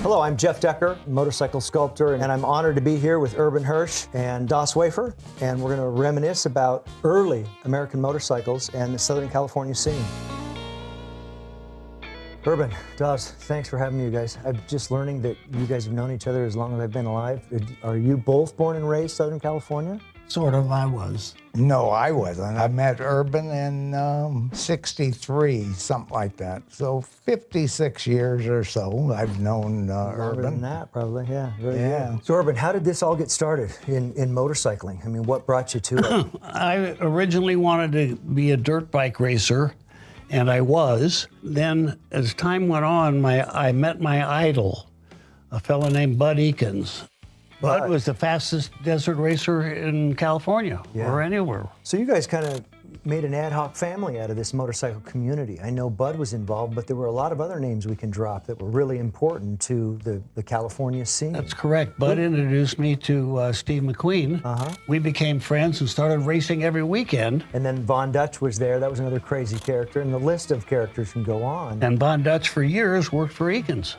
Hello, I'm Jeff Decker, motorcycle sculptor, and I'm honored to be here with Urban Hirsch and Das Wafer, and we're going to reminisce about early American motorcycles and the Southern California scene. Urban, Das, thanks for having me, you guys. I'm just learning that you guys have known each other as long as I've been alive. Are you both born and raised Southern California? Sort of, I was. No, I wasn't. I met Urban in '63, something like that. So 56 years or so I've known Longer Urban. than that, probably, yeah. Very Yeah. good. So, Urban, how did this all get started in motorcycling? I mean, what brought you to it? I originally wanted to be a dirt bike racer, and I was. Then, as time went on, I met my idol, a fellow named Bud Ekins. Bud was the fastest desert racer in California, or anywhere. So you guys kind of made an ad hoc family out of this motorcycle community. I know Bud was involved, but there were a lot of other names we can drop that were really important to the California scene. That's correct. Bud introduced me to Steve McQueen. We became friends and started racing every weekend. And then Von Dutch was there. That was another crazy character, and the list of characters can go on. And Von Dutch, for years, worked for Ekins.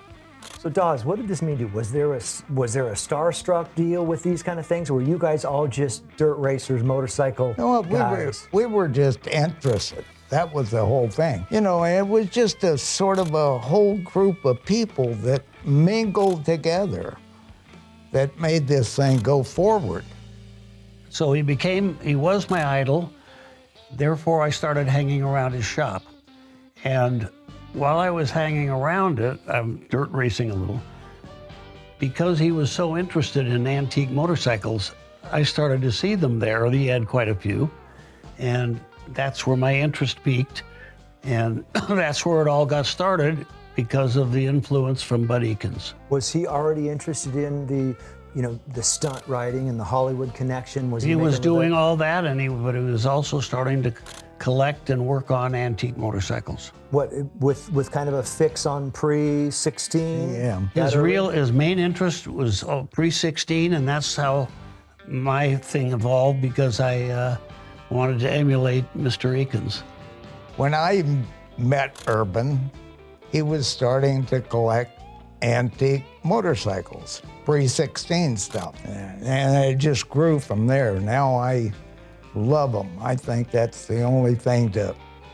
So, Dawes, what did this mean to you? Was there a starstruck deal with these kind of things, or were you guys all just dirt racers, motorcycle guys? We were just interested. That was the whole thing. You know, it was just a sort of a whole group of people that mingled together that made this thing go forward. So he was my idol. Therefore, I started hanging around his shop. And while I was hanging around it, I'm dirt racing a little, because he was so interested in antique motorcycles, I started to see them there. He had quite a few, and that's where my interest peaked, and that's where it all got started because of the influence from Bud Ekins. Was he already interested in the stunt riding and the Hollywood connection? He was doing all that, but he was also starting to collect and work on antique motorcycles. What, with kind of a fix on pre-16? Yeah. His main interest was pre-16, and that's how my thing evolved, because I wanted to emulate Mr. Ekins. When I met Urban, he was starting to collect antique motorcycles, pre-16 stuff. And it just grew from there. Now I love them. I think that's the only thing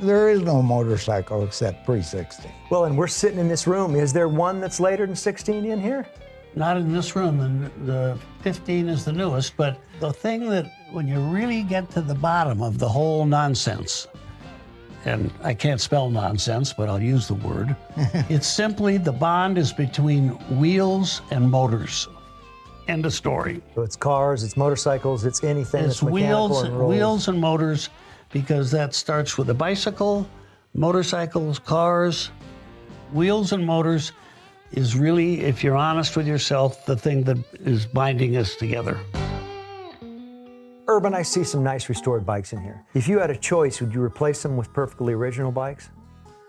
there is no motorcycle except pre-16. Well, and we're sitting in this room. Is there one that's later than 16 in here? Not in this room. The 15 is the newest, but the thing that, when you really get to the bottom of the whole nonsense, and I can't spell nonsense, but I'll use the word, it's simply the bond is between wheels and motors. End of story. So it's cars, it's motorcycles, it's anything that's mechanical and rolls. Wheels and motors, because that starts with a bicycle, motorcycles, cars. Wheels and motors is really, if you're honest with yourself, the thing that is binding us together. Urban, I see some nice restored bikes in here. If you had a choice, would you replace them with perfectly original bikes?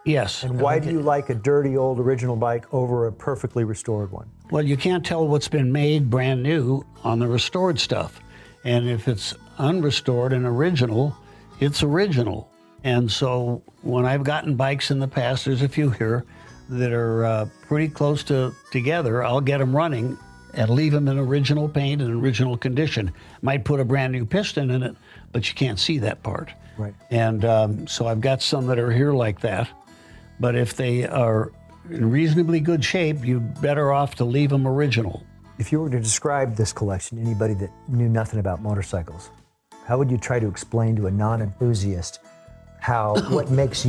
Yes. And why do you like a dirty old original bike over a perfectly restored one? Well, you can't tell what's been made brand new on the restored stuff. And if it's unrestored and original, it's original. And so when I've gotten bikes in the past, there's a few here that are pretty close together, I'll get them running and leave them in original paint and original condition. Might put a brand new piston in it, but you can't see that part. Right. And so I've got some that are here like that. But if they are in reasonably good shape, you're better off to leave them original. If you were to describe this collection to anybody that knew nothing about motorcycles, how would you try to explain to a non-enthusiast what makes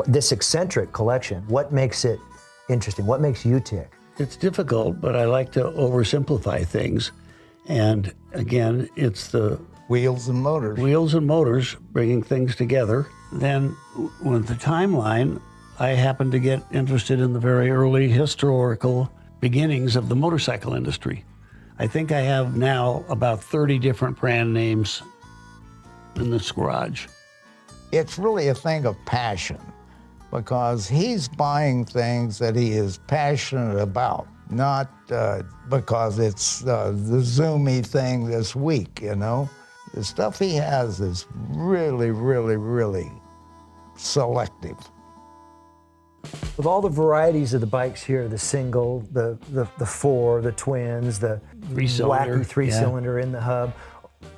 this eccentric collection, what makes it interesting, what makes you tick? It's difficult, but I like to oversimplify things. And again, it's the Wheels and motors. Wheels and motors, bringing things together. Then with the timeline, I happened to get interested in the very early historical beginnings of the motorcycle industry. I think I have now about 30 different brand names in this garage. It's really a thing of passion, because he's buying things that he is passionate about, not because it's the zoomy thing this week, you know? The stuff he has is really, really, really selective. With all the varieties of the bikes here, the single, the four, the twins, the Three-cylinder, wacky three-cylinder in the hub,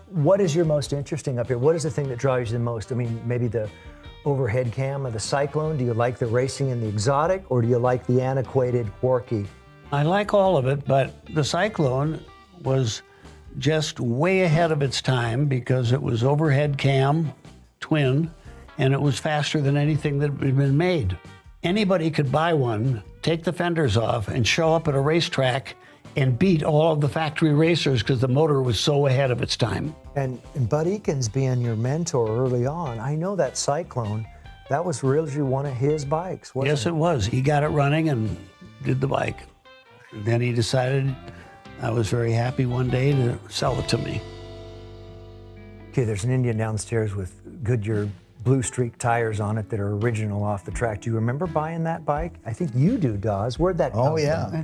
what is your most interesting up here? What is the thing that drives you the most? I mean, maybe the overhead cam of the Cyclone? Do you like the racing and the exotic, or do you like the antiquated, quirky? I like all of it, but the Cyclone was just way ahead of its time because it was overhead cam, twin, and it was faster than anything that had been made. Anybody could buy one, take the fenders off, and show up at a racetrack and beat all of the factory racers because the motor was so ahead of its time. And Bud Ekins being your mentor early on, I know that Cyclone, that was really one of his bikes, wasn't Yes, it was. He got it running and did the bike. Then he decided, I was very happy one day to sell it to me. Okay, there's an Indian downstairs with Goodyear blue streak tires on it that are original off the track. Do you remember buying that bike? I think you do, Dawes. Where'd that come Oh, yeah.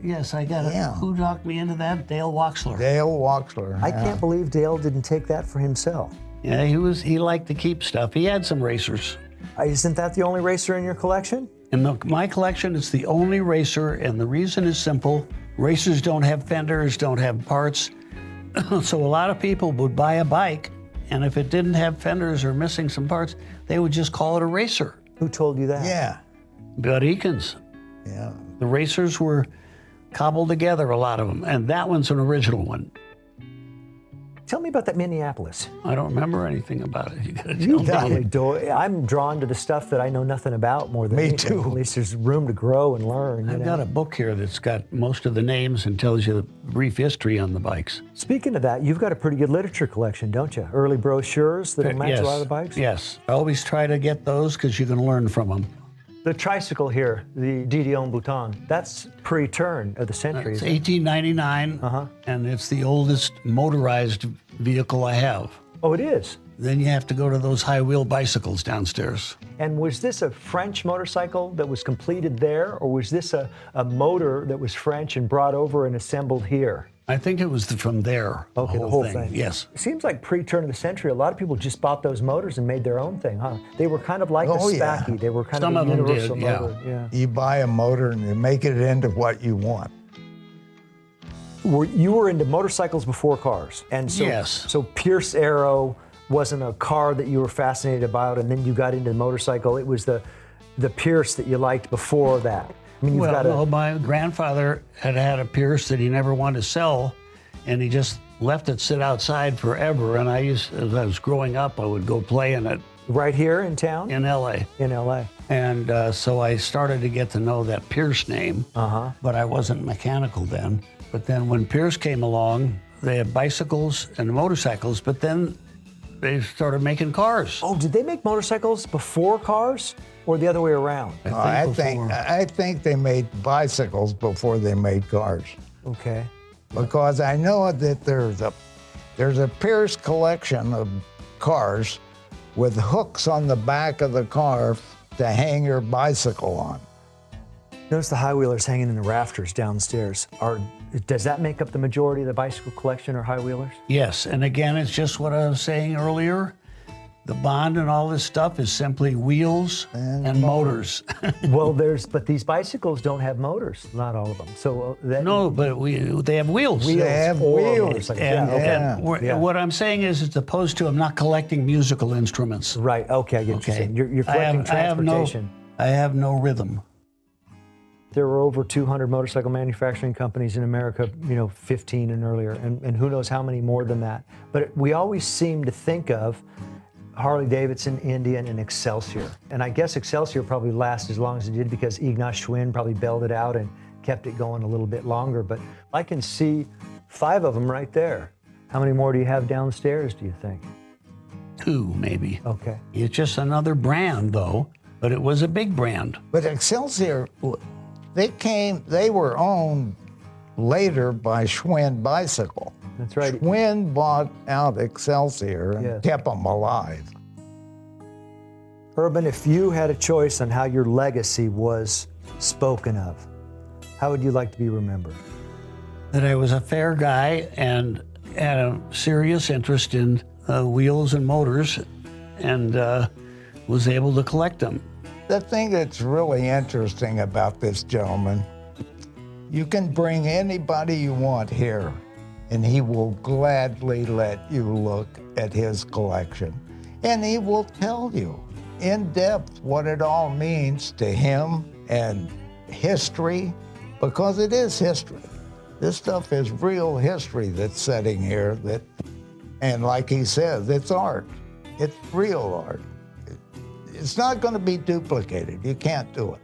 Yes, I got it. Yeah. Who talked me into that? Dale Waxler. Dale Waxler. I can't believe Dale didn't take that for himself. Yeah, he liked to keep stuff. He had some racers. Isn't that the only racer in your collection? In my collection, it's the only racer, and the reason is simple. Racers don't have fenders, don't have parts. So a lot of people would buy a bike, and if it didn't have fenders or missing some parts, they would just call it a racer. Who told you that? Yeah. Bud Ekins. Yeah. The racers were cobbled together, a lot of them, and that one's an original one. Tell me about that Minneapolis. I don't remember anything about it. You gotta You tell probably me. do. I'm drawn to the stuff that I know nothing about more than Me anything. too. At least there's room to grow and learn. I've got a book here that's got most of the names and tells you the brief history on the bikes. Speaking of that, you've got a pretty good literature collection, don't you? Early brochures that'll match a lot of the bikes? Yes. I always try to get those because you can learn from them. The tricycle here, the Dion-Bouton, that's pre-turn of the century. It's isn't it? 1899, and it's the oldest motorized vehicle I have. Oh, it is? Then you have to go to those high-wheel bicycles downstairs. And was this a French motorcycle that was completed there, or was this a motor that was French and brought over and assembled here? I think it was from there, Okay, the whole thing. Yes. It seems like pre-turn of the century, a lot of people just bought those motors and made their own thing, huh? They were kind of like a Oh, yeah. Spacky. They were kind Some of a of them did, universal yeah. motor. Yeah. You buy a motor and you make it into what you want. You were into motorcycles before cars, and so Yes. So Pierce Arrow wasn't a car that you were fascinated about, and then you got into the motorcycle. It was the Pierce that you liked before that. I mean, you've Well, got no, my grandfather had a Pierce that he never wanted to sell, and he just left it sit outside forever. And as I was growing up, I would go play in it right here in town in L.A. in LA. And so I started to get to know that Pierce name, but I wasn't mechanical then. But then when Pierce came along, they had bicycles and motorcycles, but then they started making cars. Oh, did they make motorcycles before cars, or the other way around? I before. think they made bicycles before they made cars. Okay. Because I know that there's a Pierce collection of cars with hooks on the back of the car to hang your bicycle on. Notice the high wheelers hanging in the rafters downstairs. Does that make up the majority of the bicycle collection, or high wheelers? Yes, and again, it's just what I was saying earlier. The Bond and all this stuff is simply wheels and motors. Well, but these bicycles don't have motors, not all of them. So No, but they have wheels. They have or wheels. motorcycles. And, Yeah, okay. and Yeah. what I'm saying is, it's opposed to I'm not collecting musical instruments. Right. Okay, I get what you're saying. You're collecting transportation. I have no rhythm. There were over 200 motorcycle manufacturing companies in America, 15 and earlier, and who knows how many more than that. But we always seem to think of Harley-Davidson, Indian, and Excelsior. And I guess Excelsior probably lasted as long as it did because Ignace Schwinn probably bailed it out and kept it going a little bit longer. But I can see 5 of them right there. How many more do you have downstairs, do you think? 2, maybe. Okay. It's just another brand, though, but it was a big brand. But Excelsior, they were owned later by Schwinn Bicycle. That's right. Schwinn bought out Excelsior and Yes. kept them alive. Urban, if you had a choice on how your legacy was spoken of, how would you like to be remembered? That I was a fair guy and had a serious interest in wheels and motors, and was able to collect them. The thing that's really interesting about this gentleman, you can bring anybody you want here, and he will gladly let you look at his collection. And he will tell you in depth what it all means to him and history, because it is history. This stuff is real history that's sitting here and like he says, it's art. It's real art. It's not going to be duplicated. You can't do it.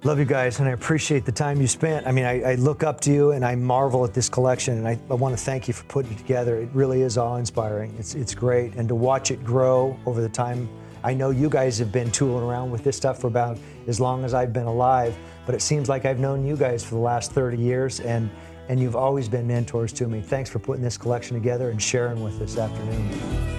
Love you guys, and I appreciate the time you spent. I mean, I look up to you, and I marvel at this collection, and I want to thank you for putting it together. It really is awe-inspiring. It's great, and to watch it grow over the time. I know you guys have been tooling around with this stuff for about as long as I've been alive, but it seems like I've known you guys for the last 30 years, and you've always been mentors to me. Thanks for putting this collection together and sharing with us this afternoon.